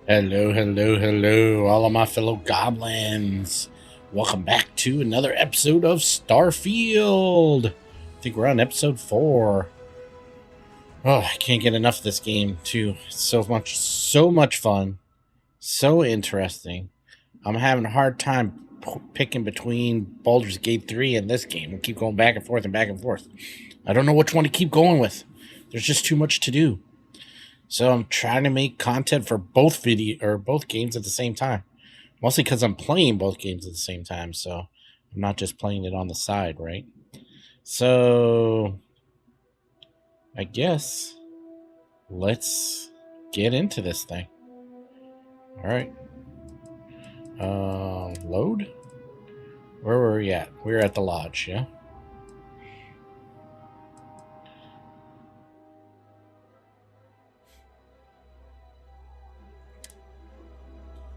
Hello, hello, hello, all of my fellow goblins. Welcome back to another episode of Starfield. I think we're on episode 4. Oh, I can't get enough of this game, too. It's so much fun. So interesting. I'm having a hard time picking between Baldur's Gate 3 and this game. I keep going back and forth and back and forth. I don't know which one to keep going with. There's just too much to do. So I'm trying to make content for both games at the same time. Mostly because I'm playing both games at the same time, so I'm not just playing it on the side, right? So I guess let's get into this thing. All right. Load. Where were we at? We were at the lodge, yeah?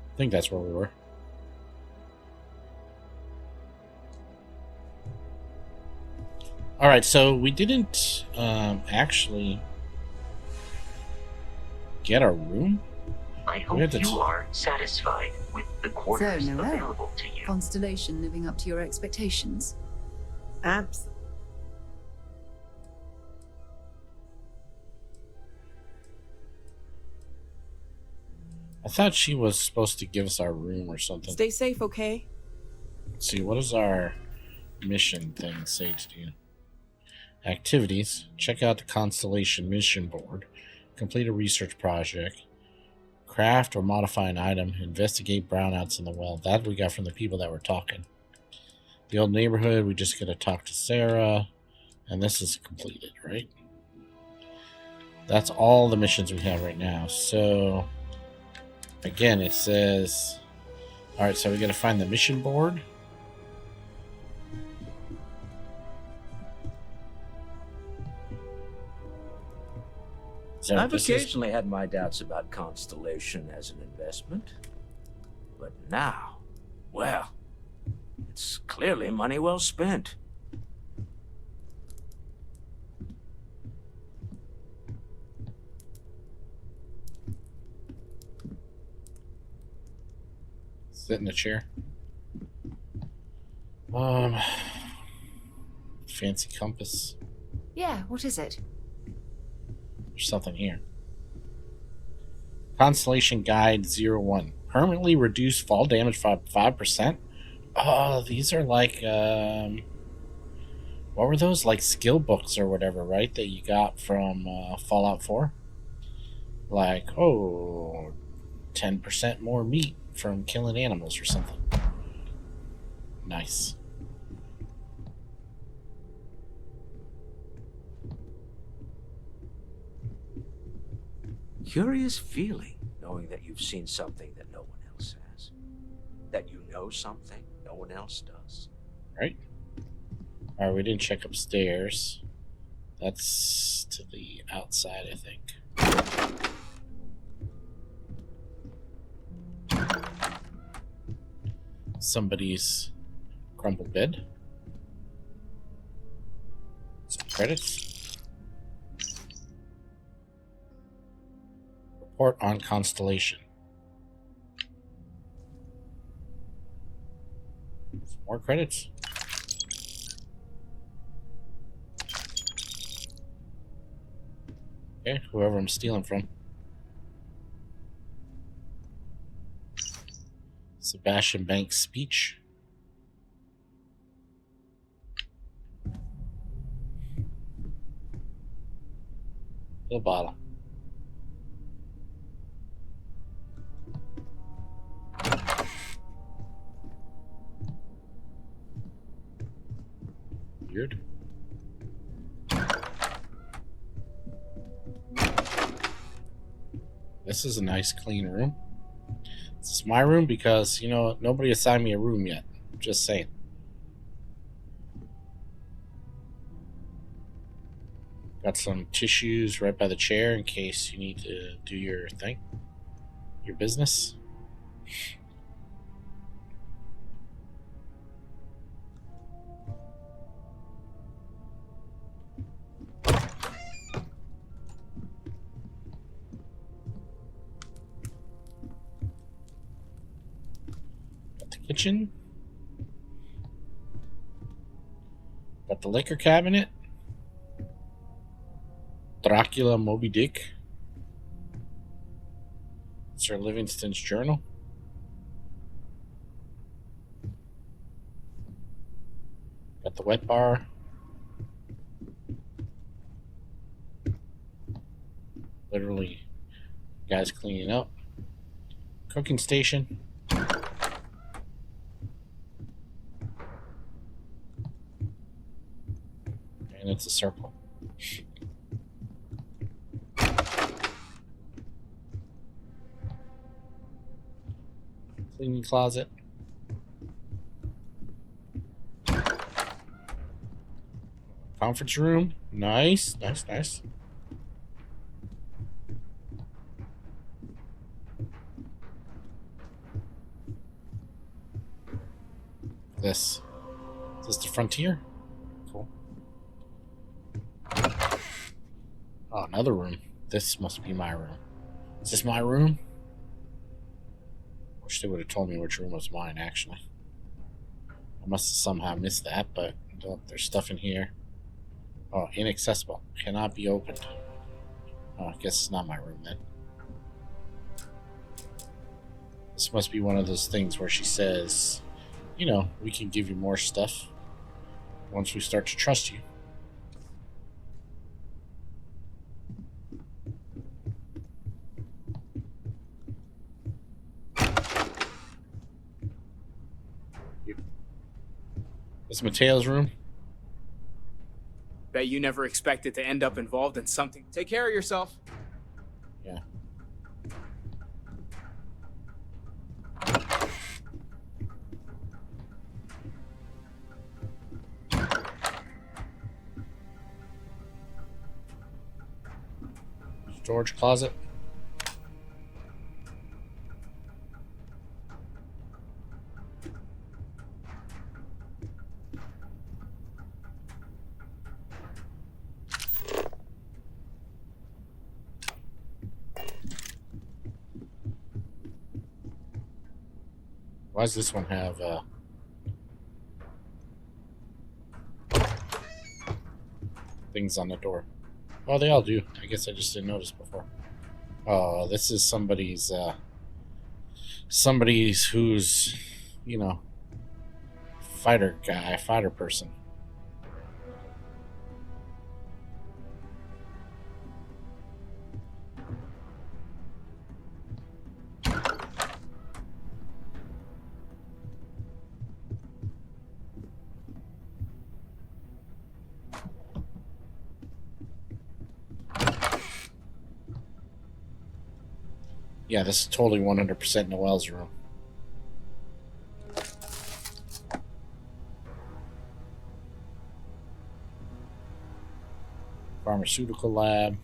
I think that's where we were. All right, so we didn't actually get our room. I hope you are satisfied with the quarters available to you. Constellation living up to your expectations? Absolutely. I thought she was supposed to give us our room or something. Stay safe, okay? Let's see, what does our mission thing say to do? Activities. Check out the Constellation mission board. Complete a research project. Craft or modify an item. Investigate brownouts in the well. That we got from the people that were talking. The old neighborhood, we just gotta talk to Sarah. And this is completed, right? That's all the missions we have right now. So again, it says, all right, so we got to find the mission board. I've occasionally had my doubts about Constellation as an investment. But now, well, it's clearly money well spent. Sit in a chair. Fancy compass. Yeah, what is it? There's something here. Constellation Guide 01. Permanently reduce fall damage by 5%. Oh, these are like, what were those? Like skill books or whatever, right? That you got from Fallout 4? Like, 10% more meat from killing animals or something. Nice. Curious feeling, knowing that you've seen something that no one else has. That you know something no one else does. Right? Alright, we didn't check upstairs. That's to the outside, I think. Somebody's crumpled bed. Some credits. Report on Constellation. Some more credits. Okay, whoever I'm stealing from. Sebastian Banks' speech. Little bottle. Weird. This is a nice clean room. This is my room because, you know, nobody assigned me a room yet. Just saying. Got some tissues right by the chair in case you need to do your thing. Your business. kitchen. Got the liquor cabinet. Dracula Moby Dick. Sir Livingston's journal. Got the wet bar. Literally, guys cleaning up. Cooking station. And it's a circle. Cleaning closet. Conference room. Nice, nice, nice. This. Is this the frontier? Cool. Oh, another room. This must be my room. Is this my room? Wish they would have told me which room was mine, actually. I must have somehow missed that, but oh, there's stuff in here. Oh, inaccessible. Cannot be opened. Oh, I guess it's not my room then. This must be one of those things where she says, you know, we can give you more stuff once we start to trust you. This is Mateo's room. Bet you never expected to end up involved in something. Take care of yourself. Yeah. Storage closet. Why does this one have things on the door? Oh, they all do. I guess I just didn't notice before. Oh, this is somebody's who's, you know, fighter guy, fighter person. Yeah, this is totally 100% Noelle's room. Pharmaceutical lab.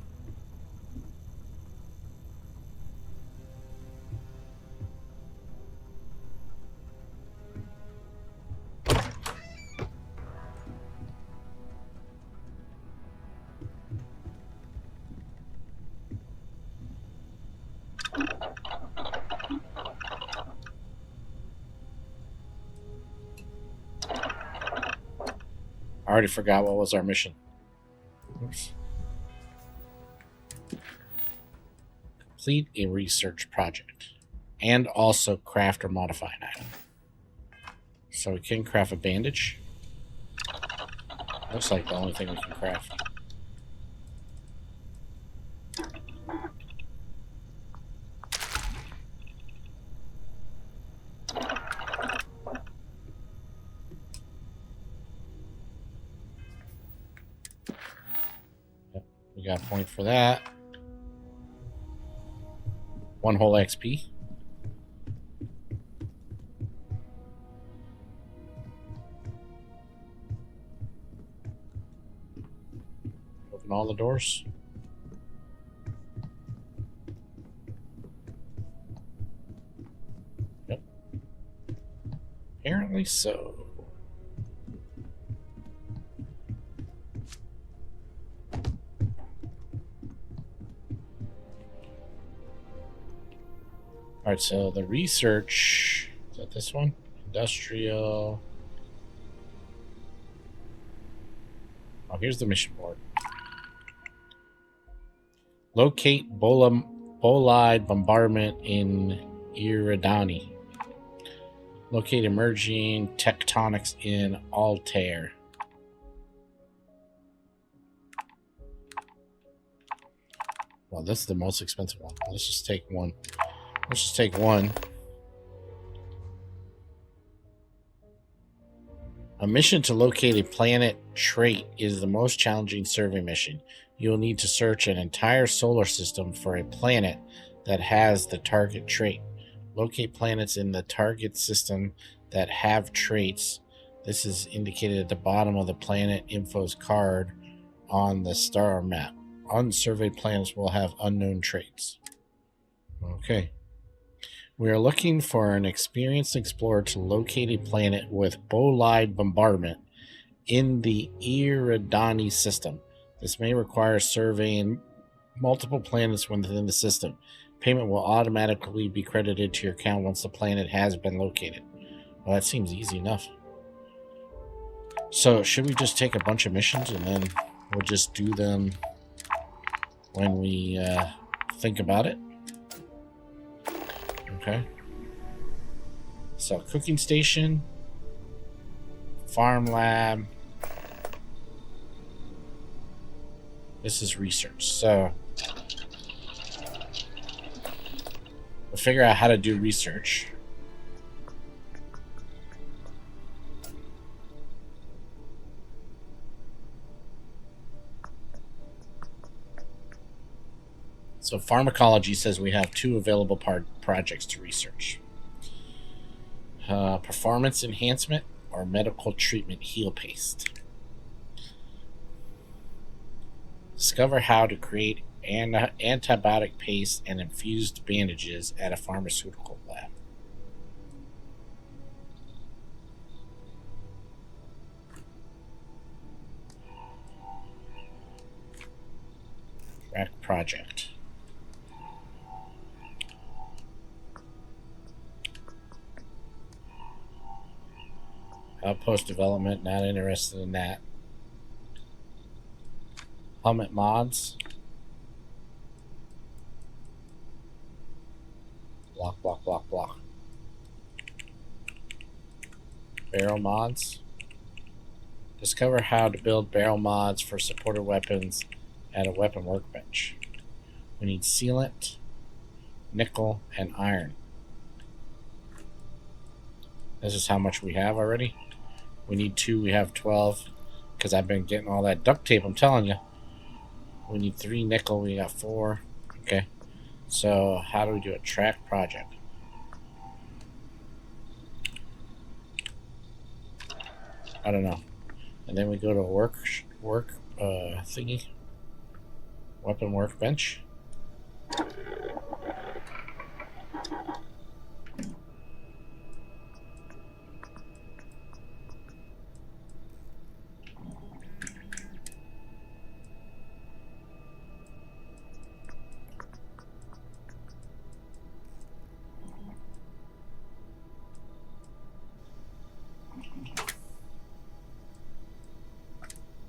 I already forgot what was our mission. Oops. Complete a research project. And also craft or modify an item. So we can craft a bandage. Looks like the only thing we can craft. We got a point for that. 1 whole XP. Open all the doors. Yep. Apparently so. Alright, so the research, is that this one? Industrial. Oh, here's the mission board. Locate bolide bombardment in Iridani. Locate emerging tectonics in Altair. Well, this is the most expensive one. Let's just take one. Let's just take one. A mission to locate a planet trait is the most challenging survey mission. You will need to search an entire solar system for a planet that has the target trait. Locate planets in the target system that have traits. This is indicated at the bottom of the planet info's card on the star map. Unsurveyed planets will have unknown traits. Okay. We are looking for an experienced explorer to locate a planet with bolide bombardment in the Iridani system. This may require surveying multiple planets within the system. Payment will automatically be credited to your account once the planet has been located. Well, that seems easy enough. So, should we just take a bunch of missions and then we'll just do them when we think about it? Okay. So, cooking station, farm lab. This is research. So, we'll figure out how to do research. So pharmacology says we have 2 available projects to research. Performance enhancement or medical treatment heal paste. Discover how to create antibiotic paste and infused bandages at a pharmaceutical lab. Track project. Outpost development, not interested in that. Helmet mods. Block, block, block, block. Barrel mods. Discover how to build barrel mods for supported weapons at a weapon workbench. We need sealant, nickel, and iron. This is how much we have already. We need 2, we have 12. Because I've been getting all that duct tape, I'm telling you. We need 3 nickel, we got 4. Okay. So, how do we do a track project? I don't know. And then we go to work thingy. Weapon workbench.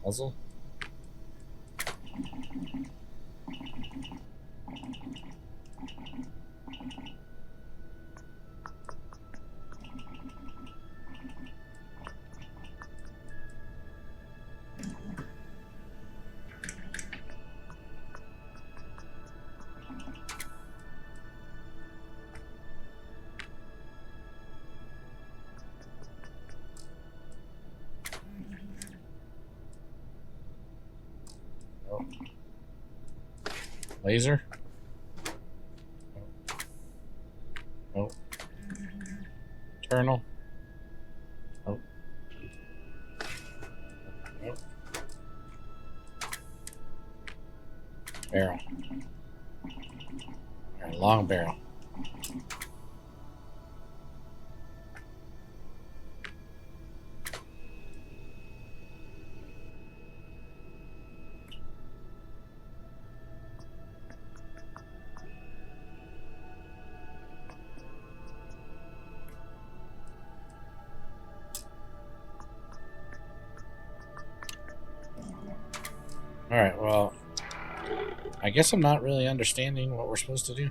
Puzzle. Laser. Oh. Internal. Oh. Oh. Barrel. Alright, long barrel. Alright, well, I guess I'm not really understanding what we're supposed to do.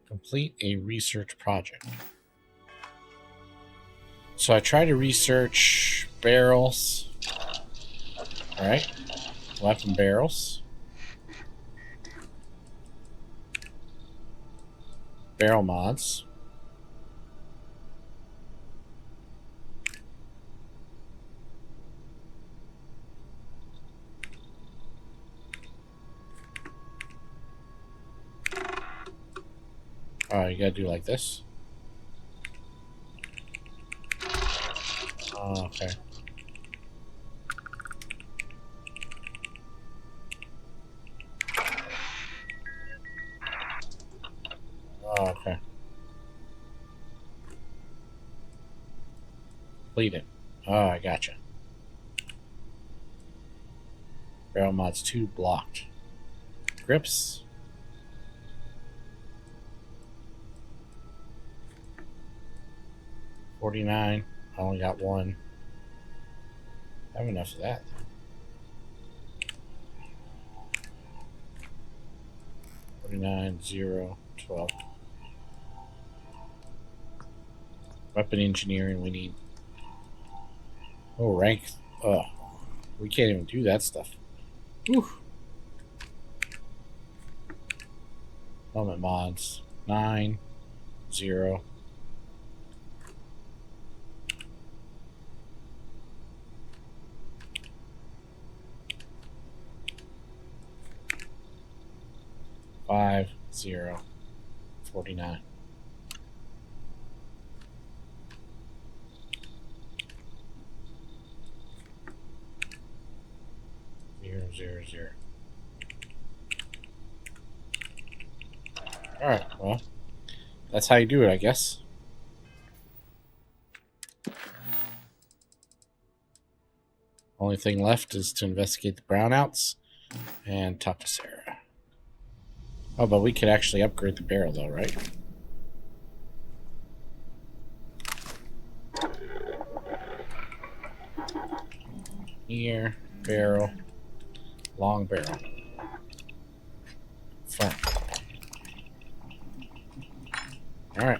Complete a research project. So I try to research barrels. Alright. Weapon barrels. Barrel mods. Oh, you gotta do like this. Oh, okay. Oh, okay. Complete it. Oh, I gotcha. Barrel mods 2 blocked. Grips. $49. I only got 1. I have enough of that. $49, 0, 12. Weapon engineering, we need. Oh, rank. Oh, we can't even do that stuff. Whew. Element mods 9, 0. $5, 0, $49. Zero, zero. Alright, well, that's how you do it, I guess. Only thing left is to investigate the brownouts and talk to Sarah. Oh, but we could actually upgrade the barrel, though, right? Here, barrel, long barrel, front. All right.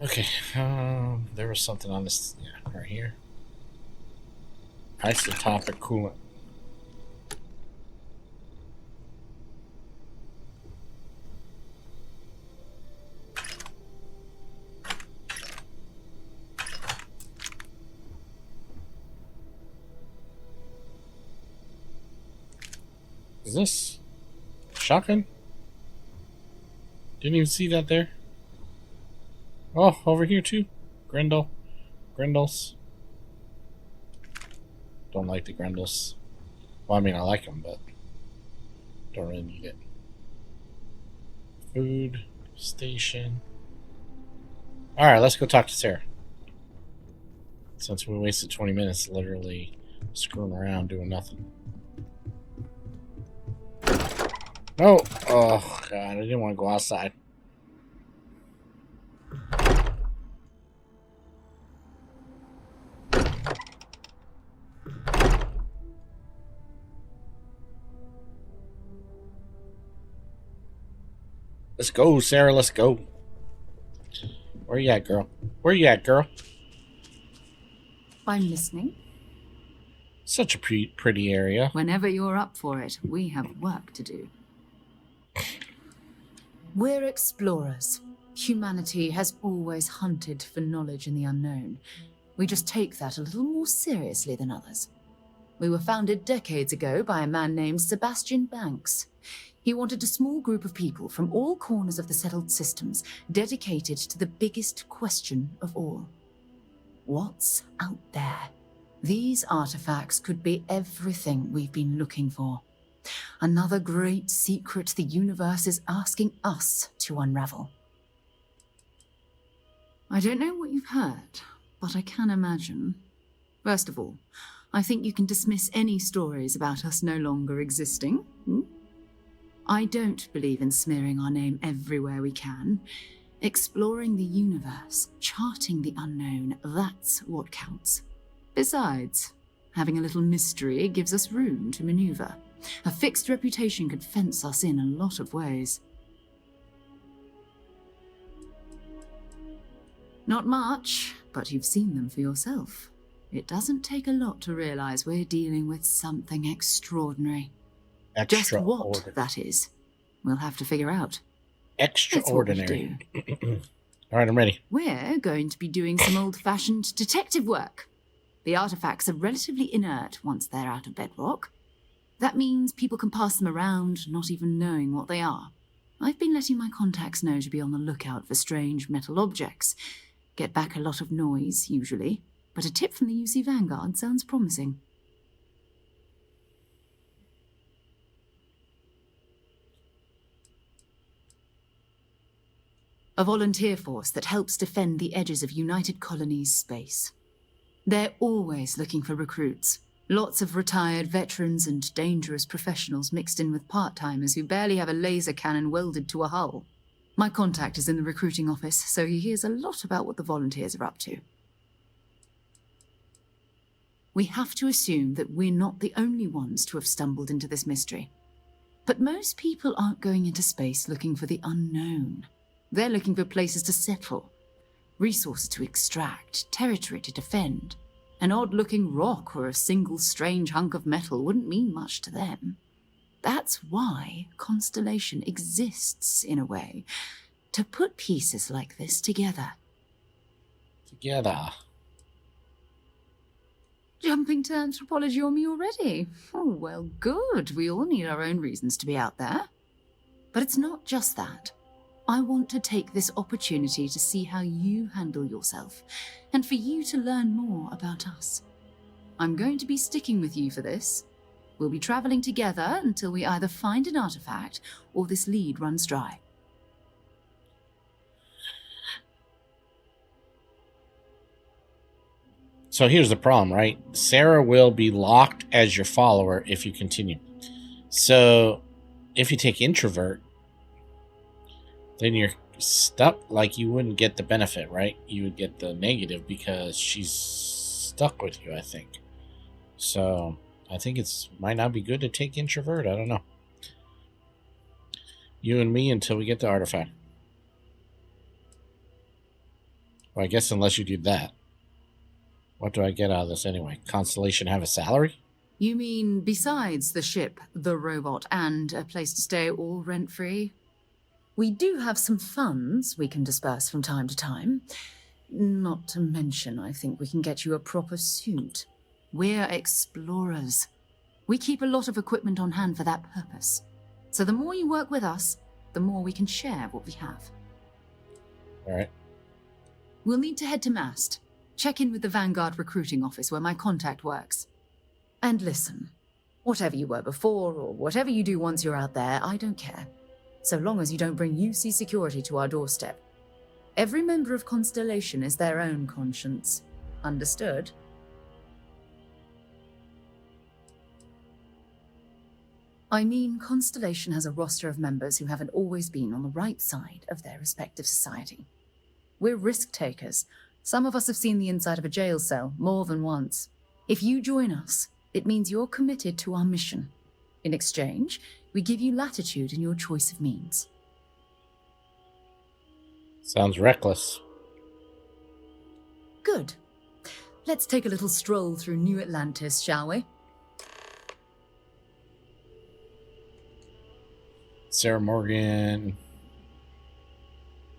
Okay, there was something on this, yeah, right here. Isotopic coolant. Is this shotgun? Didn't even see that there. Oh, over here too. Grendels. Don't like the Grendels. Well, I mean, I like them, but don't really need it. Food station. Alright, let's go talk to Sarah. Since we wasted 20 minutes literally screwing around doing nothing. No! Oh, God, I didn't want to go outside. Let's go, Sarah, let's go. Where you at, girl? Where you at, girl? I'm listening. Such a pretty area. Whenever you're up for it, we have work to do. We're explorers. Humanity has always hunted for knowledge in the unknown. We just take that a little more seriously than others. We were founded decades ago by a man named Sebastian Banks. He wanted a small group of people from all corners of the settled systems dedicated to the biggest question of all. What's out there? These artifacts could be everything we've been looking for. Another great secret the universe is asking us to unravel. I don't know what you've heard, but I can imagine. First of all, I think you can dismiss any stories about us no longer existing. I don't believe in smearing our name everywhere we can. Exploring the universe, charting the unknown, that's what counts. Besides, having a little mystery gives us room to maneuver. A fixed reputation could fence us in a lot of ways. Not much, but you've seen them for yourself. It doesn't take a lot to realize we're dealing with something extraordinary. Just what that is, we'll have to figure out. Extraordinary. All right, I'm ready. We're going to be doing some old-fashioned detective work. The artifacts are relatively inert once they're out of bedrock. That means people can pass them around, not even knowing what they are. I've been letting my contacts know to be on the lookout for strange metal objects. Get back a lot of noise, usually, but a tip from the UC Vanguard sounds promising. A volunteer force that helps defend the edges of United Colonies space. They're always looking for recruits. Lots of retired veterans and dangerous professionals mixed in with part-timers who barely have a laser cannon welded to a hull. My contact is in the recruiting office, so he hears a lot about what the volunteers are up to. We have to assume that we're not the only ones to have stumbled into this mystery. But most people aren't going into space looking for the unknown. They're looking for places to settle, resources to extract, territory to defend. An odd-looking rock or a single strange hunk of metal wouldn't mean much to them. That's why Constellation exists, in a way, to put pieces like this together. Jumping to anthropology on me already? Oh, well, good. We all need our own reasons to be out there. But it's not just that. I want to take this opportunity to see how you handle yourself, and for you to learn more about us. I'm going to be sticking with you for this. We'll be traveling together until we either find an artifact or this lead runs dry. So here's the problem, right? Sarah will be locked as your follower if you continue. So if you take introvert, then you're stuck. Like, you wouldn't get the benefit, right? You would get the negative because she's stuck with you, I think. So I think it's might not be good to take introvert. I don't know. You and me until we get the artifact. Well, I guess unless you do that. What do I get out of this anyway? Constellation have a salary? You mean besides the ship, the robot, and a place to stay all rent-free? We do have some funds we can disperse from time to time. Not to mention, I think we can get you a proper suit. We're explorers. We keep a lot of equipment on hand for that purpose. So the more you work with us, the more we can share what we have. All right. We'll need to head to Mast. Check in with the Vanguard recruiting office where my contact works. And listen, whatever you were before or whatever you do once you're out there, I don't care. So long as you don't bring UC security to our doorstep. Every member of Constellation is their own conscience. Understood? I mean, Constellation has a roster of members who haven't always been on the right side of their respective society. We're risk-takers. Some of us have seen the inside of a jail cell more than once. If you join us, it means you're committed to our mission. In exchange, we give you latitude in your choice of means. Sounds reckless. Good. Let's take a little stroll through New Atlantis, shall we? Sarah Morgan.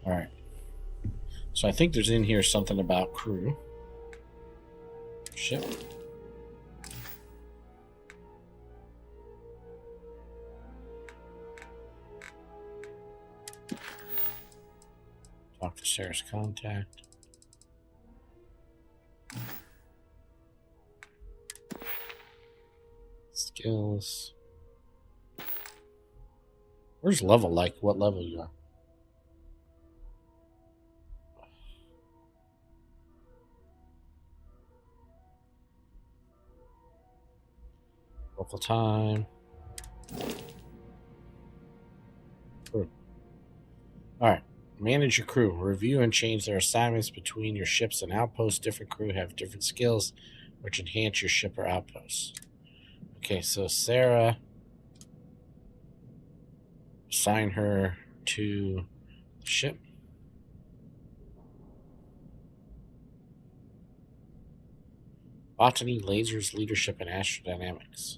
All right. So I think there's in here something about crew. Ship. Sarah's contact. Skills. Where's level like? What level you are? Local time. Crew. Alright. Manage your crew. Review and change their assignments between your ships and outposts. Different crew have different skills which enhance your ship or outposts. Okay, so Sarah, assign her to the ship. Botany, lasers, leadership, and astrodynamics.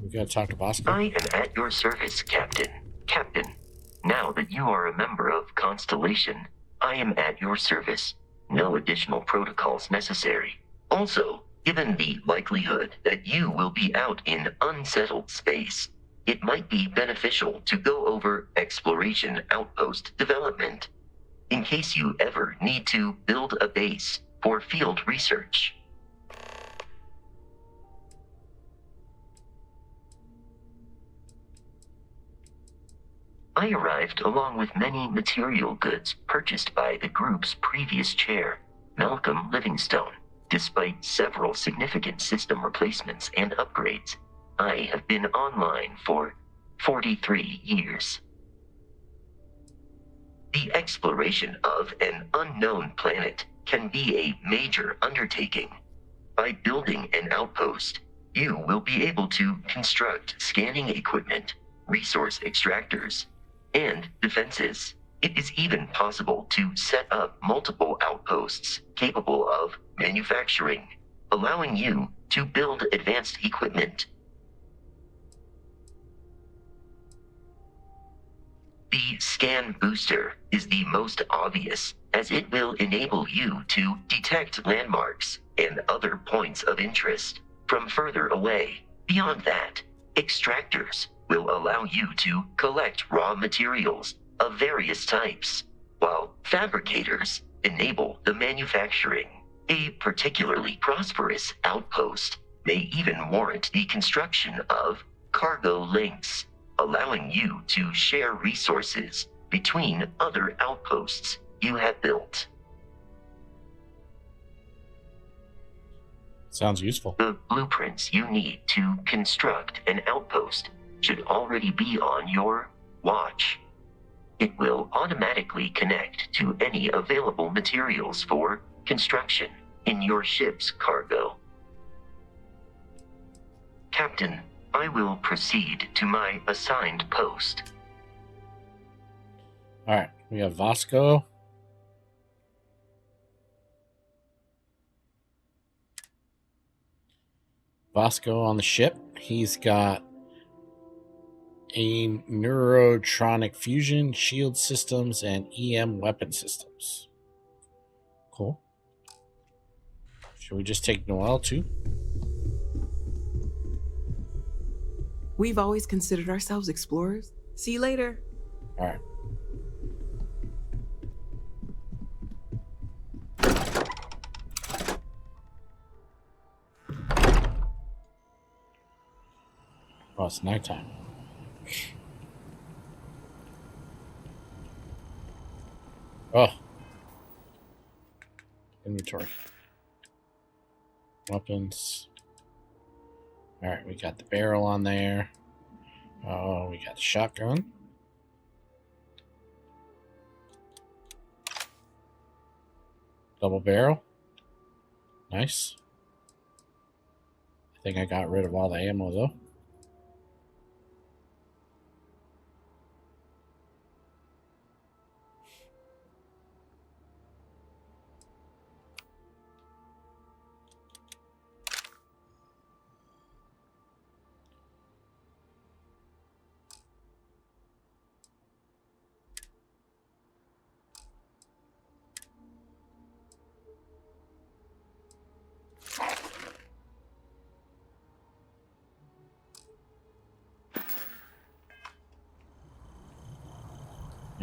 We gotta talk to Bosco. I am at your service, Captain. Captain, now that you are a member of Constellation, I am at your service. No additional protocols necessary. Also, given the likelihood that you will be out in unsettled space, it might be beneficial to go over exploration outpost development, in case you ever need to build a base for field research. I arrived along with many material goods purchased by the group's previous chair, Malcolm Livingstone. Despite several significant system replacements and upgrades, I have been online for 43 years. The exploration of an unknown planet can be a major undertaking. By building an outpost, you will be able to construct scanning equipment, resource extractors, and defenses. It is even possible to set up multiple outposts capable of manufacturing, allowing you to build advanced equipment. The scan booster is the most obvious, as it will enable you to detect landmarks and other points of interest from further away. Beyond that, extractors will allow you to collect raw materials of various types, while fabricators enable the manufacturing. A particularly prosperous outpost may even warrant the construction of cargo links, allowing you to share resources between other outposts you have built. Sounds useful. The blueprints you need to construct an outpost should already be on your watch. It will automatically connect to any available materials for construction in your ship's cargo. Captain, I will proceed to my assigned post. Alright, we have Vasco. Vasco on the ship. He's got a neurotronic fusion, shield systems, and EM weapon systems. Cool. Should we just take Noel too? We've always considered ourselves explorers. See you later. All right. Oh, it's nighttime. Oh. Inventory. Weapons. Alright, we got the barrel on there. Oh, we got the shotgun. Double barrel. Nice. I think I got rid of all the ammo though.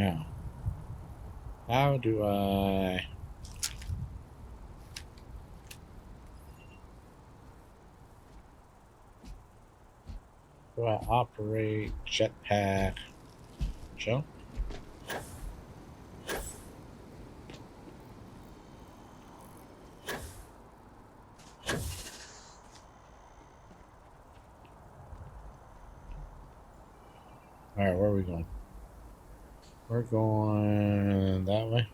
Now, how do I... Do I operate jetpack? Jump? Alright, where are we going? We're going that way.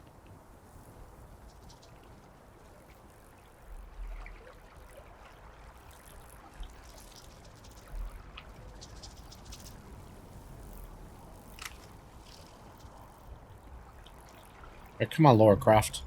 Hey, come on, Laura Croft.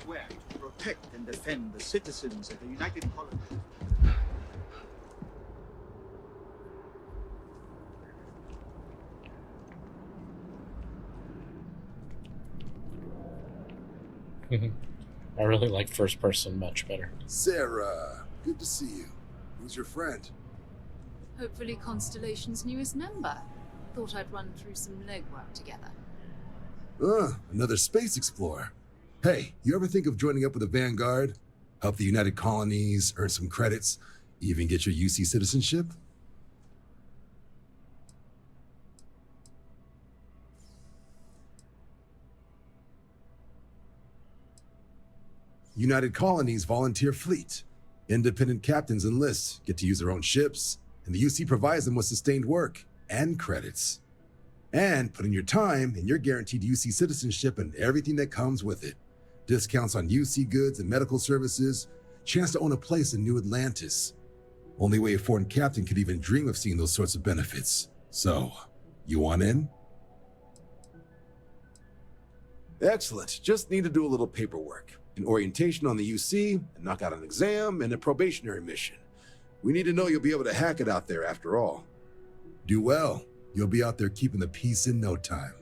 Swear to protect and defend the citizens of the United Colonies. I really like first person much better. Sarah, good to see you. Who's your friend? Hopefully Constellation's newest member. Thought I'd run through some legwork together. Another space explorer. Hey, you ever think of joining up with the Vanguard? Help the United Colonies, earn some credits, even get your UC citizenship? United Colonies Volunteer Fleet. Independent captains enlist, get to use their own ships, and the UC provides them with sustained work and credits. And put in your time, and you're guaranteed UC citizenship and everything that comes with it. Discounts on UC goods and medical services, chance to own a place in New Atlantis. Only way a foreign captain could even dream of seeing those sorts of benefits. So, you want in? Excellent. Just need to do a little paperwork. An orientation on the UC, and knock out an exam, and a probationary mission. We need to know you'll be able to hack it out there after all. Do well. You'll be out there keeping the peace in no time.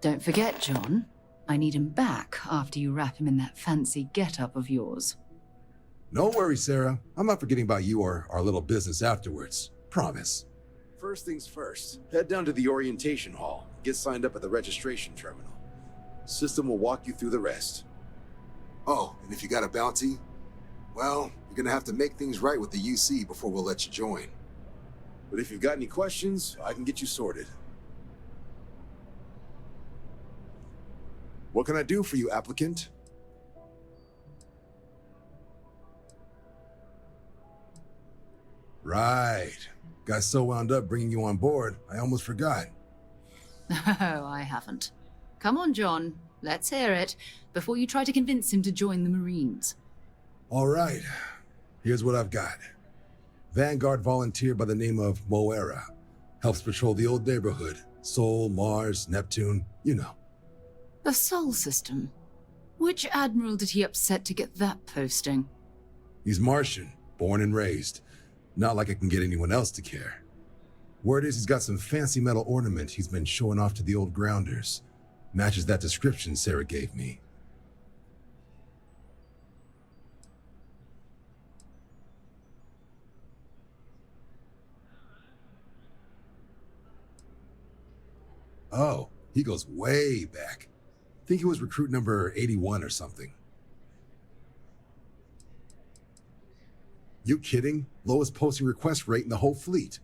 Don't forget, John. I need him back after you wrap him in that fancy get-up of yours. No worries, Sarah. I'm not forgetting about you or our little business afterwards. Promise. First things first, head down to the orientation hall. Get signed up at the registration terminal. System will walk you through the rest. Oh, and if you got a bounty, well, you're gonna have to make things right with the UC before we'll let you join. But if you've got any questions, I can get you sorted. What can I do for you, applicant? Right. Got so wound up bringing you on board, I almost forgot. Oh, I haven't. Come on, John. Let's hear it, before you try to convince him to join the Marines. All right. Here's what I've got. Vanguard volunteer by the name of Moira. Helps patrol the old neighborhood. Sol, Mars, Neptune, you know. The Sol system. Which admiral did he upset to get that posting? He's Martian, born and raised. Not like I can get anyone else to care. Word is he's got some fancy metal ornament he's been showing off to the old grounders. Matches that description Sarah gave me. Oh, he goes way back. Think he was recruit number 81 or something. You kidding? Lowest posting request rate in the whole fleet.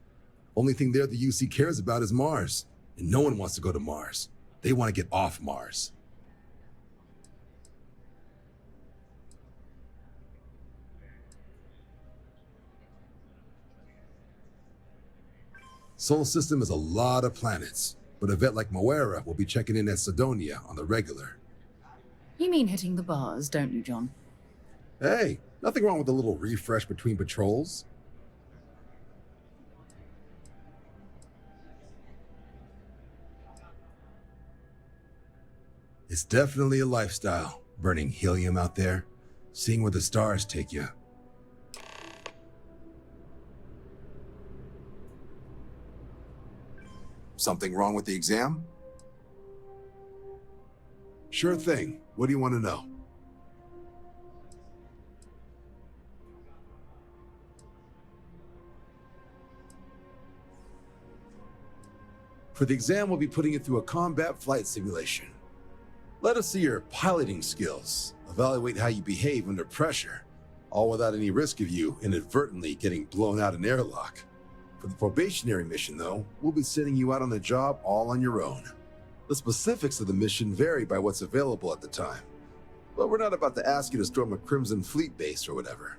Only thing there the UC cares about is Mars. And no one wants to go to Mars. They want to get off Mars. Sol system is a lot of planets, but a vet like Moira will be checking in at Sidonia on the regular. You mean hitting the bars, don't you, John? Hey, nothing wrong with a little refresh between patrols. It's definitely a lifestyle, burning helium out there, seeing where the stars take you. Something wrong with the exam? Sure thing. What do you want to know? For the exam, we'll be putting you through a combat flight simulation. Let us see your piloting skills, evaluate how you behave under pressure, all without any risk of you inadvertently getting blown out an airlock. For the probationary mission, though, we'll be sending you out on the job all on your own. The specifics of the mission vary by what's available at the time, but we're not about to ask you to storm a Crimson Fleet base or whatever.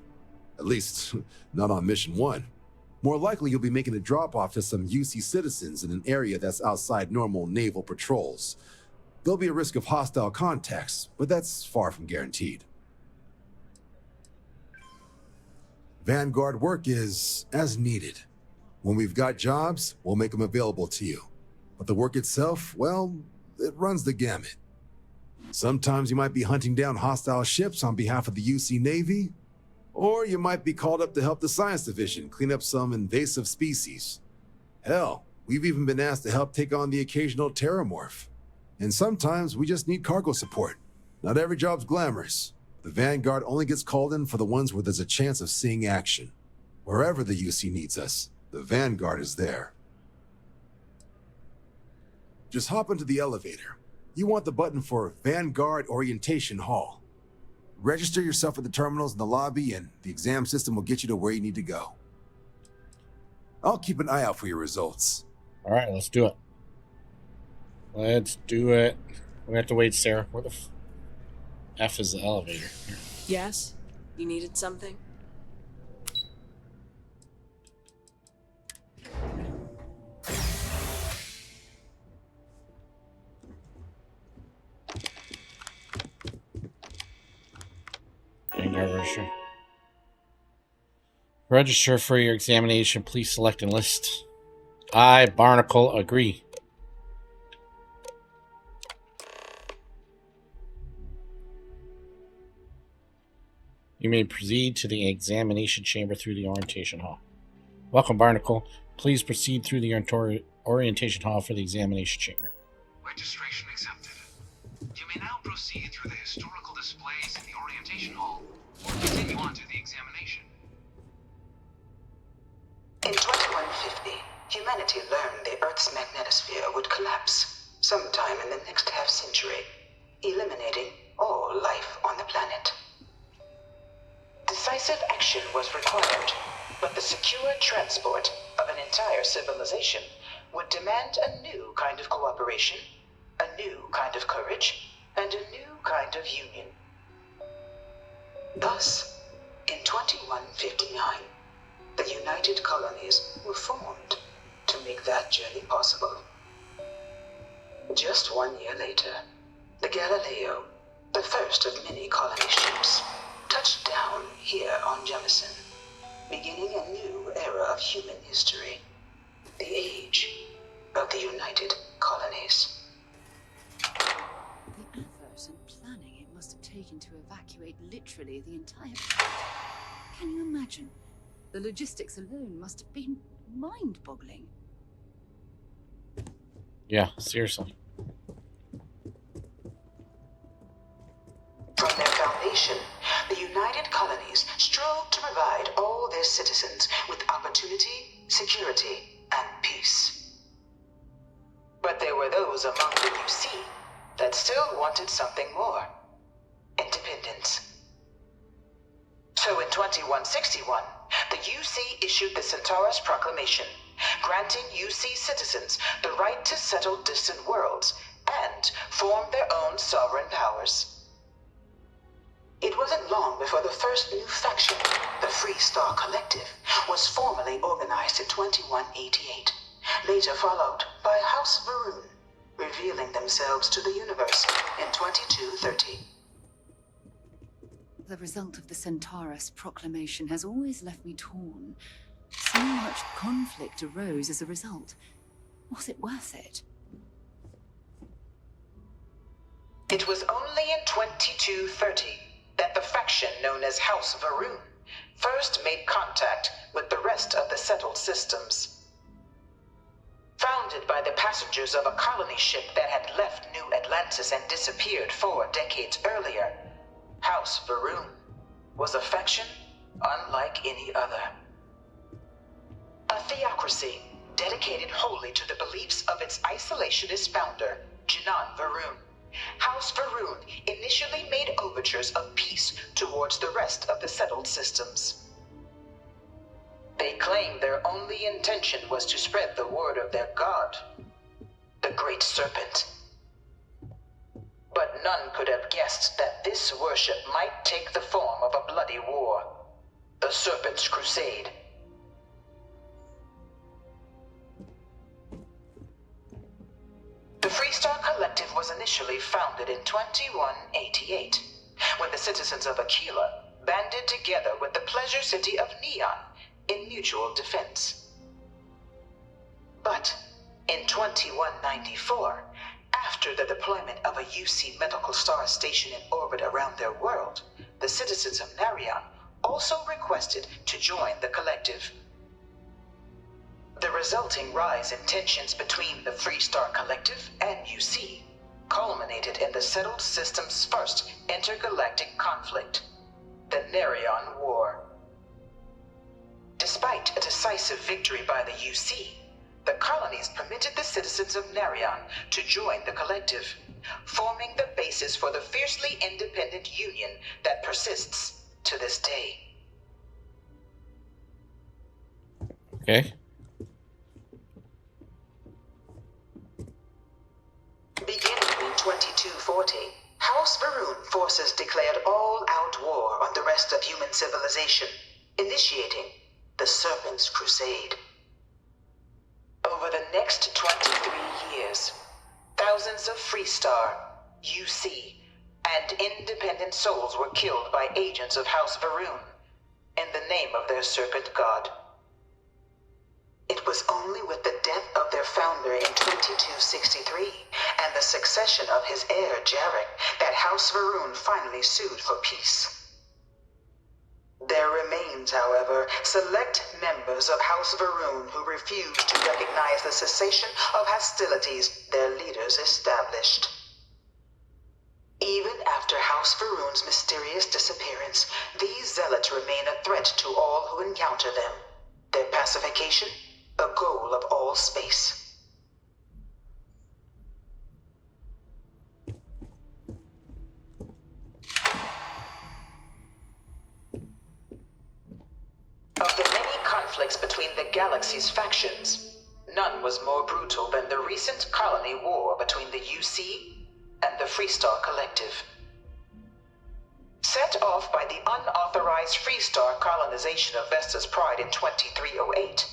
At least, not on Mission 1. More likely, you'll be making a drop-off to some UC citizens in an area that's outside normal naval patrols. There'll be a risk of hostile contacts, but that's far from guaranteed. Vanguard work is as needed. When we've got jobs, we'll make them available to you. But the work itself, well, it runs the gamut. Sometimes you might be hunting down hostile ships on behalf of the UC Navy, or you might be called up to help the Science Division clean up some invasive species. Hell, we've even been asked to help take on the occasional terramorph. And sometimes we just need cargo support. Not every job's glamorous. The Vanguard only gets called in for the ones where there's a chance of seeing action. Wherever the UC needs us, the Vanguard is there. Just hop into the elevator. You want the button for Vanguard Orientation Hall. Register yourself at the terminals in the lobby, and the exam system will get you to where you need to go. I'll keep an eye out for your results. All right, let's do it. Let's do it. We have to wait, Sarah. Where the F is the elevator? Here. Yes? You needed something? Register. Register for your examination. Please select enlist. I, Barnacle, agree. You may proceed to the examination chamber through the orientation hall. Welcome, Barnacle. Please proceed through the orientation hall for the examination chamber. Registration accepted. You may now proceed through the historical displays in the orientation hall, or continue on to the examination. In 2150, humanity learned the Earth's magnetosphere would collapse sometime in the next half-century, eliminating all life on the planet. Decisive action was required, but the secure transport of an entire civilization would demand a new kind of cooperation, a new kind of courage, and a new kind of union. Thus, in 2159, the United Colonies were formed to make that journey possible. Just 1 year later, the Galileo, the first of many colony ships, touched down here on Jemison, beginning a new era of human history, the age of the United Colonies. The effort and planning it must have taken to evacuate literally the entire... Can you imagine? The logistics alone must have been mind-boggling. Yeah, seriously. From their foundation, the United Colonies strove to provide all their citizens with opportunity, security, and peace. But there were those among the UC that still wanted something more: independence. So in 2161, the UC issued the Centaurus Proclamation, granting UC citizens the right to settle distant worlds and form their own sovereign powers. It wasn't long before the first new faction, the Free Star Collective, was formally organized in 2188, later followed by House Varun, revealing themselves to the universe in 2230. The result of the Centaurus Proclamation has always left me torn. So much conflict arose as a result. Was it worth it? It was only in 2230 that the faction known as House Varun first made contact with the rest of the settled systems. Founded by the passengers of a colony ship that had left New Atlantis and disappeared 4 decades earlier, House Varun was a faction unlike any other. A theocracy dedicated wholly to the beliefs of its isolationist founder, Jinan Varun. House Varun initially made overtures of peace towards the rest of the settled systems. They claimed their only intention was to spread the word of their god, the Great Serpent. But none could have guessed that this worship might take the form of a bloody war, the Serpent's Crusade. The Freestar Collective was initially founded in 2188, when the citizens of Aquila banded together with the pleasure city of Neon in mutual defense. But in 2194, after the deployment of a UC medical star station in orbit around their world, the citizens of Narion also requested to join the collective. The resulting rise in tensions between the Freestar Collective and UC culminated in the settled system's first intergalactic conflict, the Narion War. Despite a decisive victory by the UC, the colonies permitted the citizens of Narion to join the collective, forming the basis for the fiercely independent union that persists to this day. Okay. Beginning in 2240, House Varun forces declared all-out war on the rest of human civilization, initiating the Serpent's Crusade. Over the next 23 years, thousands of Freestar, UC, and independent souls were killed by agents of House Varun in the name of their serpent god. It was only with the death of their founder in 2263 and the succession of his heir, Jarek, that House Varun finally sued for peace. There remains, however, select members of House Varun who refuse to recognize the cessation of hostilities their leaders established. Even after House Varun's mysterious disappearance, these zealots remain a threat to all who encounter them. Their pacification, a goal of all space. Of the many conflicts between the galaxy's factions, none was more brutal than the recent colony war between the UC and the Freestar Collective. Set off by the unauthorized Freestar colonization of Vesta's Pride in 2308,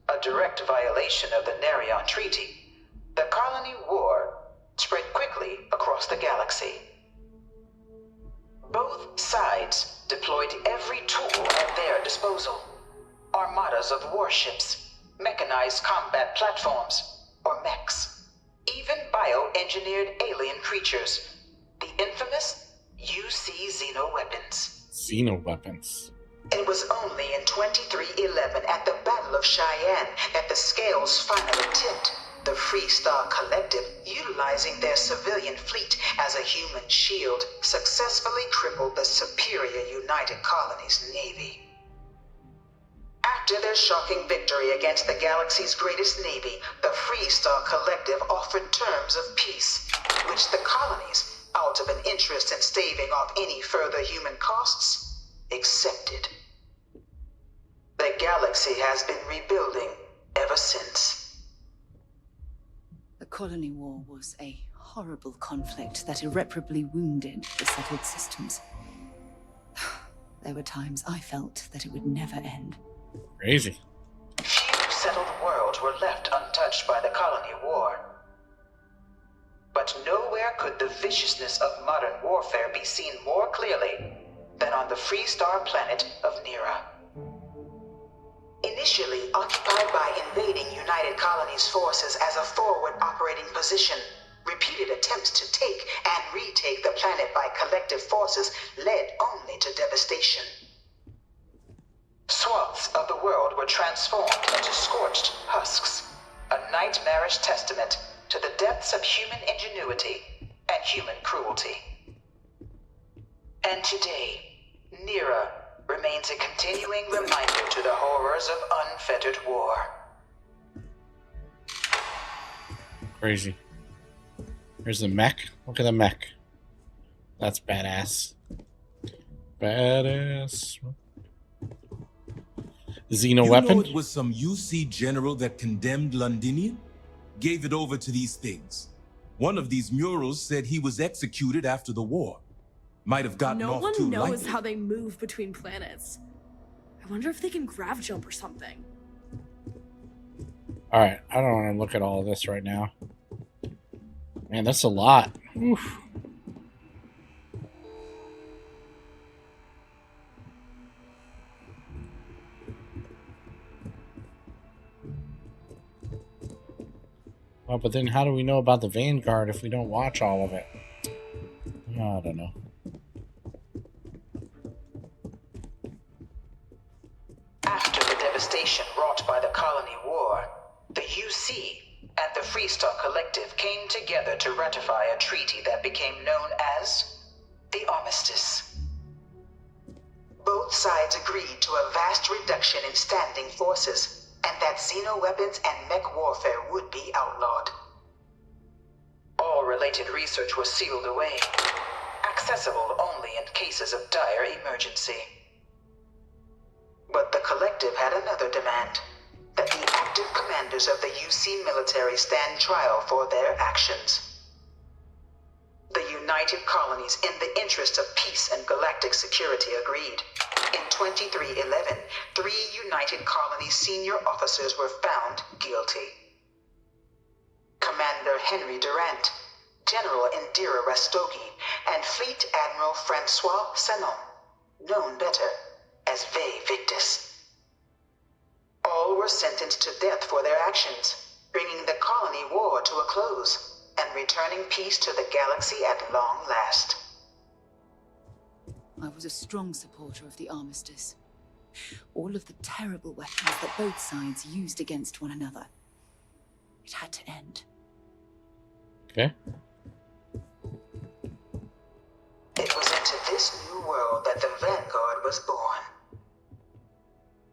a direct violation of the Narion Treaty, the colony war spread quickly across the galaxy. Both sides deployed every tool at their disposal. Armadas of warships, mechanized combat platforms, or mechs, even bioengineered alien creatures, the infamous UC Xenoweapons. Xenoweapons. It was only in 2311 at the Battle of Cheyenne that the scales finally tipped, the Freestar Collective, utilizing their civilian fleet as a human shield, successfully crippled the superior United Colonies Navy. After their shocking victory against the galaxy's greatest navy, the Freestar Collective offered terms of peace, which the colonies, out of an interest in staving off any further human costs, accepted. The galaxy has been rebuilding ever since. The colony war was a horrible conflict that irreparably wounded the settled systems. There were times I felt that it would never end. Crazy. Few settled worlds were left untouched by the colony war. But nowhere could the viciousness of modern warfare be seen more clearly than on the Freestar planet of Nera. Initially occupied by invading United Colonies forces as a forward operating position, repeated attempts to take and retake the planet by collective forces led only to devastation. Swaths of the world were transformed into scorched husks, a nightmarish testament to the depths of human ingenuity and human cruelty. And today, Nira remains a continuing reminder to the horrors of unfettered war. Crazy. Here's the mech. Look at the mech. That's badass. Badass. Xeno weapon? You know it was some UC general that condemned Londinian? Gave it over to these things. One of these murals said he was executed after the war. Might have gotten No off one too knows lightly. how they move between planets. I wonder if they can grav jump or something. Alright, I don't want to look at all of this right now. Man, that's a lot. Oof. Well, but then how do we know about the Vanguard if we don't watch all of it? I don't know. After the devastation wrought by the Colony War, the UC and the Freestar Collective came together to ratify a treaty that became known as the Armistice. Both sides agreed to a vast reduction in standing forces, and that xeno weapons and mech warfare would be outlawed. All related research was sealed away, accessible only in cases of dire emergency. But the Collective had another demand, that the active commanders of the UC military stand trial for their actions. The United Colonies, in the interest of peace and galactic security, agreed. In 2311, 3 United Colonies senior officers were found guilty. Commander Henry Durant, General Indira Rastogi, and Fleet Admiral Francois Sanon, known better as Ve Victus. All were sentenced to death for their actions, bringing the colony war to a close and returning peace to the galaxy at long last. I was a strong supporter of the Armistice. All of the terrible weapons that both sides used against one another. It had to end. Okay. It was into this new world that the Vanguard was born.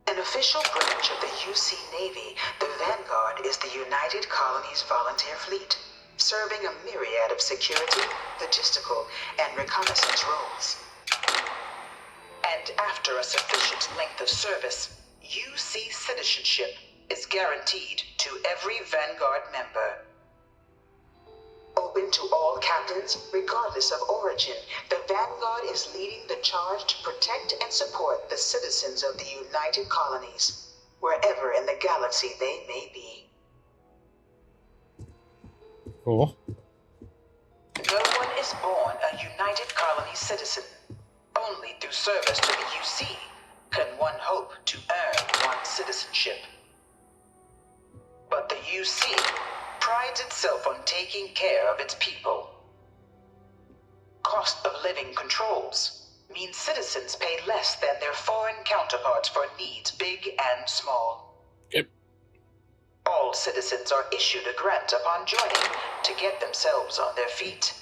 An official branch of the UC Navy, the Vanguard is the United Colonies Volunteer Fleet, serving a myriad of security, logistical, and reconnaissance roles. And after a sufficient length of service, UC citizenship is guaranteed to every Vanguard member. Open to all captains, regardless of origin, the Vanguard is leading the charge to protect and support the citizens of the United Colonies, wherever in the galaxy they may be. Cool. No one is born a United Colonies citizen. Only through service to the UC can one hope to earn one's citizenship. But the UC prides itself on taking care of its people. Cost of living controls mean citizens pay less than their foreign counterparts for needs big and small. Yep. All citizens are issued a grant upon joining to get themselves on their feet.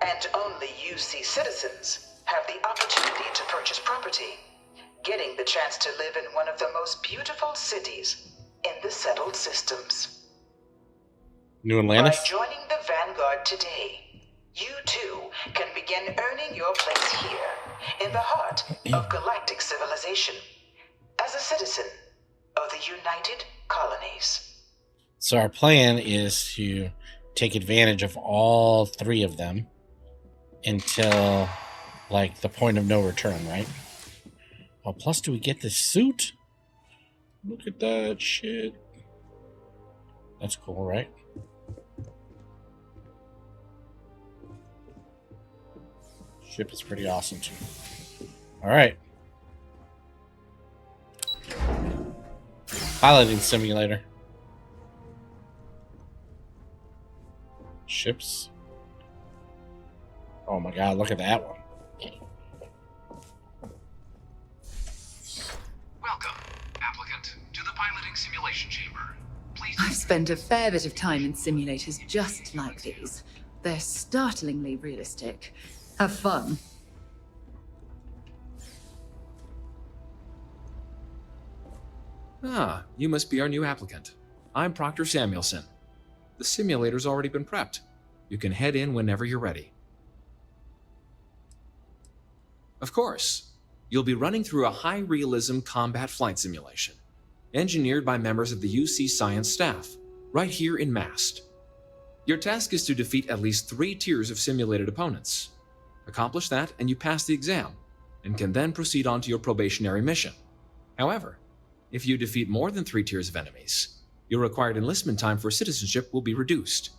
And only UC citizens have the opportunity to purchase property, getting the chance to live in one of the most beautiful cities in the settled systems. New Atlantis? By joining the Vanguard today, you too can begin earning your place here, in the heart of galactic civilization, as a citizen of the United Colonies. So our plan is to take advantage of all 3 of them until, like, the point of no return, right? Oh, plus do we get this suit? Look at that shit. That's cool, right? Ship is pretty awesome, too. Alright. Piloting simulator. Ships. Oh my god, look at that one. Welcome, applicant, to the piloting simulation chamber. I've spent a fair bit of time in simulators just like these. They're startlingly realistic. Have fun. Ah, you must be our new applicant. I'm Proctor Samuelson. The simulator's already been prepped. You can head in whenever you're ready. Of course, you'll be running through a high-realism combat flight simulation, engineered by members of the UC science staff, right here in Mast. Your task is to defeat at least 3 tiers of simulated opponents. Accomplish that, and you pass the exam, and can then proceed on to your probationary mission. However, if you defeat more than 3 tiers of enemies, your required enlistment time for citizenship will be reduced,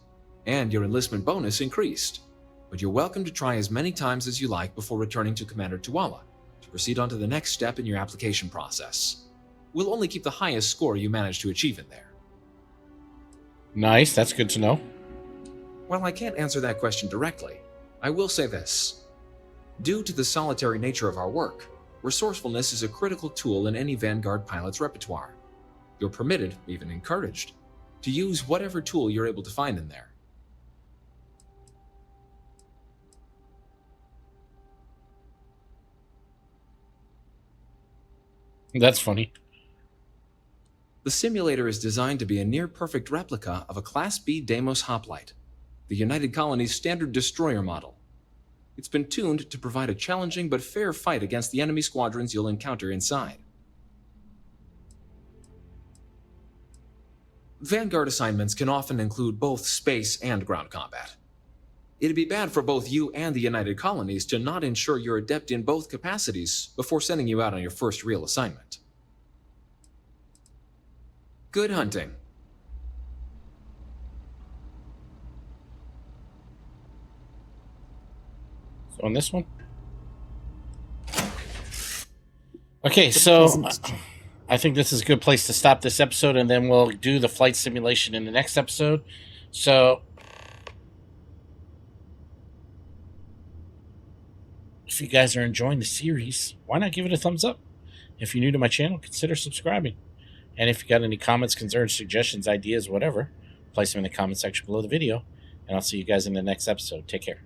and your enlistment bonus increased. But you're welcome to try as many times as you like before returning to Commander Tuala to proceed on to the next step in your application process. We'll only keep the highest score you manage to achieve in there. Nice, that's good to know. While I can't answer that question directly, I will say this. Due to the solitary nature of our work, resourcefulness is a critical tool in any Vanguard pilot's repertoire. You're permitted, even encouraged, to use whatever tool you're able to find in there. That's funny. The simulator is designed to be a near-perfect replica of a Class B Deimos hoplite, the United Colony's standard destroyer model. It's been tuned to provide a challenging but fair fight against the enemy squadrons you'll encounter inside. Vanguard assignments can often include both space and ground combat. It'd be bad for both you and the United Colonies to not ensure you're adept in both capacities before sending you out on your first real assignment. Good hunting. So on this one? Okay, so I think this is a good place to stop this episode, and then we'll do the flight simulation in the next episode. So if you guys are enjoying the series, why not give it a thumbs up? If you're new to my channel, consider subscribing. And if you got any comments, concerns, suggestions, ideas, whatever, place them in the comment section below the video. And I'll see you guys in the next episode. Take care.